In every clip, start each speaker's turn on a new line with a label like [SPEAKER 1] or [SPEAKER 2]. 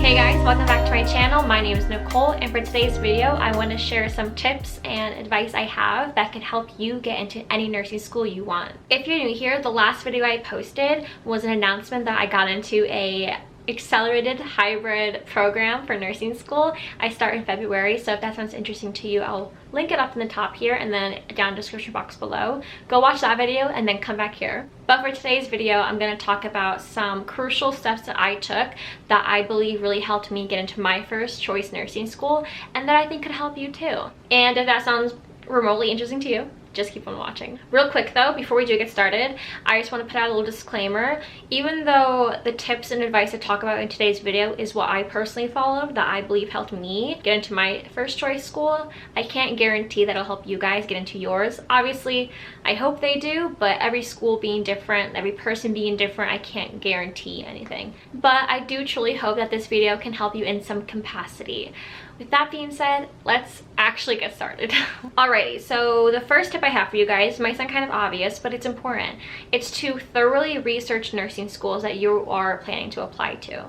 [SPEAKER 1] Hey guys, welcome back to my channel. My name is Nicole, and for today's video I want to share some tips and advice I have that can help you get into any nursing school you want. If you're new here, the last video I posted was an announcement that I got into a accelerated hybrid program for nursing school. I start in February, so if that sounds interesting to you, I'll link it up in the top here and then down in the description box below. Go watch that video and then come back here. But for today's video, I'm going to talk about some crucial steps that I took that I believe really helped me get into my first choice nursing school and that I think could help you too. And if that sounds remotely interesting to you, just keep on watching. Real quick though, before we do get started, I just want to put out a little disclaimer. Even though the tips and advice I talk about in today's video is what I personally followed, that I believe helped me get into my first choice school, I can't guarantee that it'll help you guys get into yours. Obviously, I hope they do, but every school being different, every person being different, I can't guarantee anything. But I do truly hope that this video can help you in some capacity. With that being said, let's actually get started. Alrighty, so the first tip I have for you guys might sound kind of obvious, but it's important. It's to thoroughly research nursing schools that you are planning to apply to.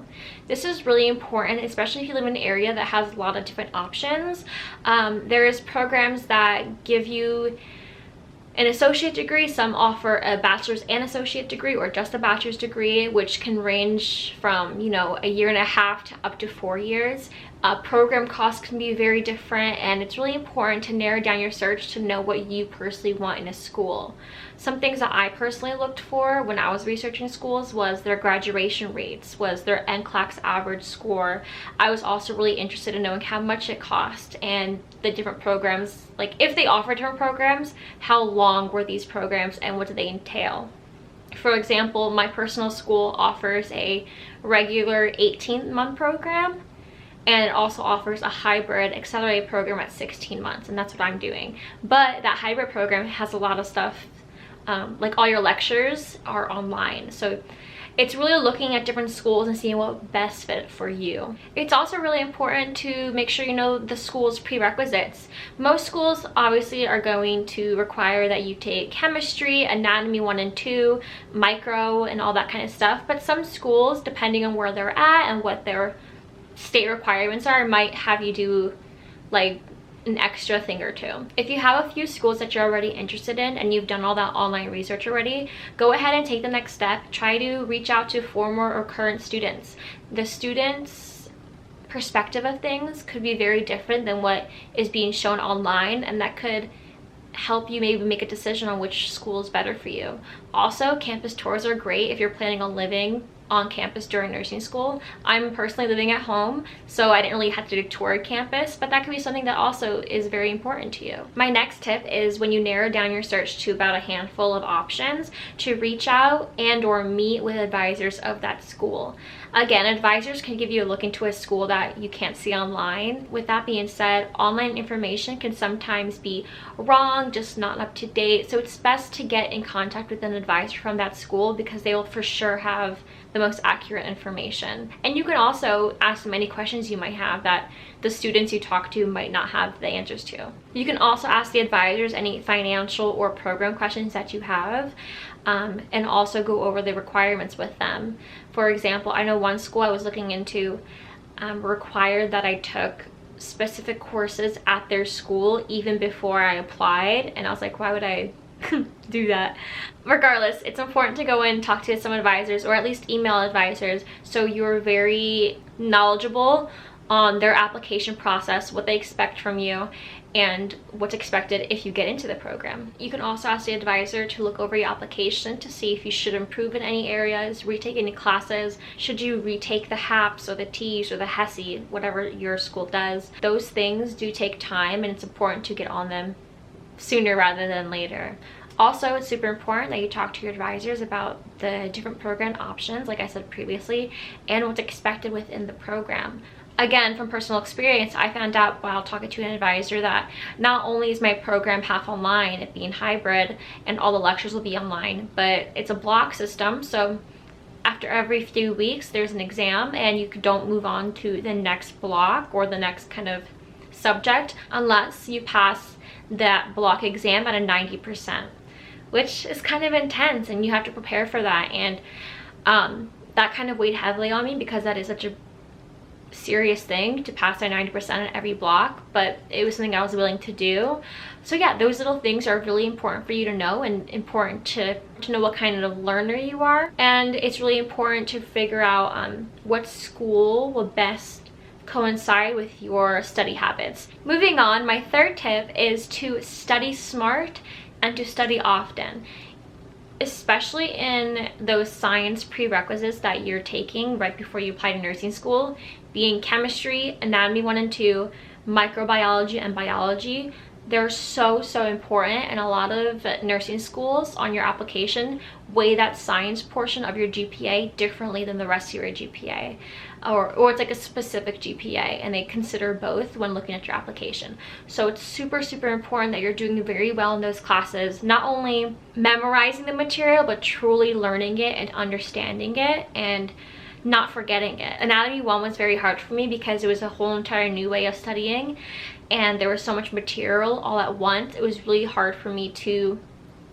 [SPEAKER 1] This is really important, especially if you live in an area that has a lot of different options. There's programs that give you an associate degree. Some offer a bachelor's and associate degree or just a bachelor's degree, which can range from, you know, 1.5 years to up to 4 years. Program costs can be very different, and it's really important to narrow down your search to know what you personally want in a school. Some things that I personally looked for when I was researching schools was their graduation rates, was their NCLEX average score. I was also really interested in knowing how much it cost and the different programs, like if they offer different programs, how long were these programs and what do they entail. For example, my personal school offers a regular 18-month program, and it also offers a hybrid accelerated program at 16 months, and that's what I'm doing. But that hybrid program has a lot of stuff, like all your lectures are online, so it's really looking at different schools and seeing what best fit for you. It's also really important to make sure you know the school's prerequisites. Most schools obviously are going to require that you take chemistry, anatomy 1 and 2, micro, and all that kind of stuff, but some schools, depending on where they're at and what their state requirements are, might have you do like an extra thing or two. If you have a few schools that you're already interested in and you've done all that online research already, go ahead and take the next step. Try to reach out to former or current students. The students' perspective of things could be very different than what is being shown online, and that could help you maybe make a decision on which school is better for you. Also, campus tours are great if you're planning on living on campus during nursing school. I'm personally living at home, so I didn't really have to tour campus, but that could be something that also is very important to you. My next tip is, when you narrow down your search to about a handful of options, to reach out and or meet with advisors of that school. Again, advisors can give you a look into a school that you can't see online. With that being said, online information can sometimes be wrong, just not up to date, so it's best to get in contact with an advisor from that school because they will for sure have the most accurate information. And you can also ask them any questions you might have that the students you talk to might not have the answers to. You can also ask the advisors any financial or program questions that you have, and also go over the requirements with them. For example, I know one school I was looking into required that I took specific courses at their school even before I applied, and I was like, why would I do that? Regardless, it's important to go and talk to some advisors, or at least email advisors, so you're very knowledgeable on their application process, what they expect from you, and what's expected if you get into the program. You can also ask the advisor to look over your application to see if you should improve in any areas, retake any classes, should you retake the HAPS or the TEAS or the HESI, whatever your school does. Those things do take time, and it's important to get on them sooner rather than later. Also, it's super important that you talk to your advisors about the different program options, like I said previously, and what's expected within the program. Again, from personal experience, I found out while talking to an advisor that not only is my program half online, it being hybrid, and all the lectures will be online, but it's a block system, so after every few weeks there's an exam, and you don't move on to the next block or the next kind of subject unless you pass that block exam at a 90%. Which is kind of intense, and you have to prepare for that, and that kind of weighed heavily on me because that is such a serious thing to pass that 90% at every block, but it was something I was willing to do. So yeah, those little things are really important for you to know, and important to know what kind of learner you are. And it's really important to figure out what school will best coincide with your study habits. Moving on, my third tip is to study smart and to study often, especially in those science prerequisites that you're taking right before you apply to nursing school, being chemistry, anatomy 1 and 2, microbiology, and biology. They're so important, and a lot of nursing schools on your application weigh that science portion of your GPA differently than the rest of your GPA, or it's like a specific GPA, and they consider both when looking at your application. So it's super important that you're doing very well in those classes, not only memorizing the material, but truly learning it and understanding it and not forgetting it. Anatomy 1 was very hard for me because it was a whole entire new way of studying, and there was so much material all at once. It was really hard for me to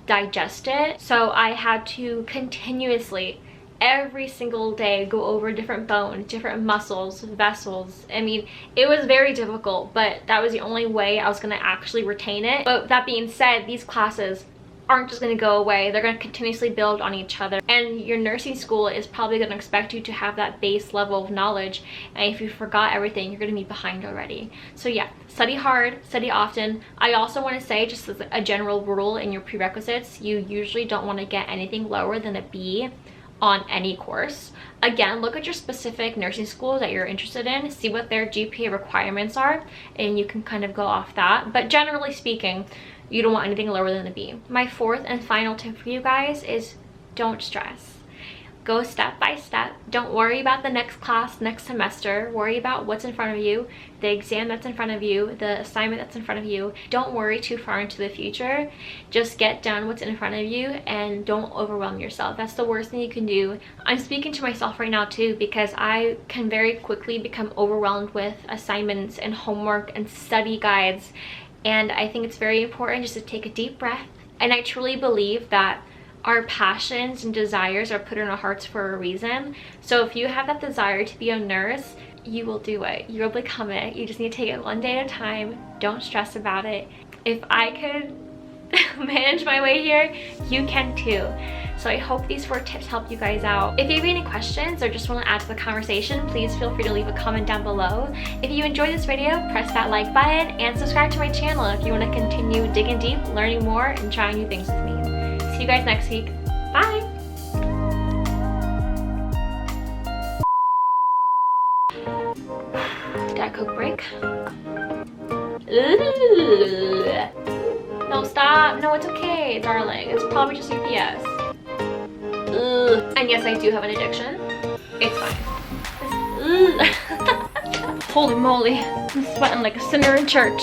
[SPEAKER 1] digest it. So I had to continuously, every single day, go over different bones, different muscles, vessels. I mean, it was very difficult, but that was the only way I was going to actually retain it. But that being said, these classes aren't just going to go away. They're going to continuously build on each other, and your nursing school is probably going to expect you to have that base level of knowledge, and if you forgot everything, you're going to be behind already. So yeah, study hard, study often. I also want to say, just as a general rule in your prerequisites, you usually don't want to get anything lower than a B on any course. Again, look at your specific nursing school that you're interested in, see what their GPA requirements are, and you can kind of go off that. But generally speaking, you don't want anything lower than a B. My fourth and final tip for you guys is don't stress. Go step by step. Don't worry about the next class, next semester. Worry about what's in front of you, the exam that's in front of you, the assignment that's in front of you. Don't worry too far into the future. Just get done what's in front of you and don't overwhelm yourself. That's the worst thing you can do. I'm speaking to myself right now too, because I can very quickly become overwhelmed with assignments and homework and study guides. And I think it's very important just to take a deep breath. And I truly believe that our passions and desires are put in our hearts for a reason. So if you have that desire to be a nurse, you will do it. You'll become it. You just need to take it one day at a time. Don't stress about it. If I could manage my way here, you can too. So I hope these 4 tips help you guys out. If you have any questions or just want to add to the conversation, please feel free to leave a comment down below. If you enjoyed this video, press that like button and subscribe to my channel if you want to continue digging deep, learning more, and trying new things with me. See you guys next week. Bye! Diet Coke break. Ugh. No, stop. No, it's okay, darling. It's probably just UPS. Ugh. And yes, I do have an addiction. It's fine. Holy moly. I'm sweating like a sinner in church.